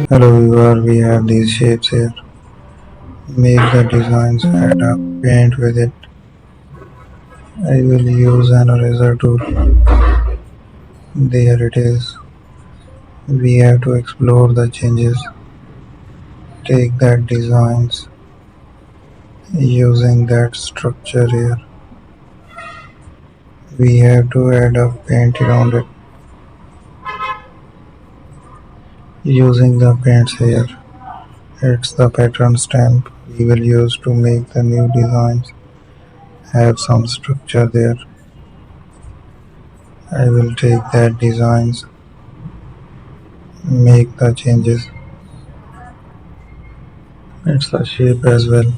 Hello viewer, we have these shapes here. Make the designs, add a paint with it. I will use an eraser tool. There it is. We have to explore the changes. Take that designs using that structure here. We have to add a paint around it using the paints here. It's the pattern stamp we will use to make the new designs have some structure there. I will take that designs, make the changes. It's the shape as well.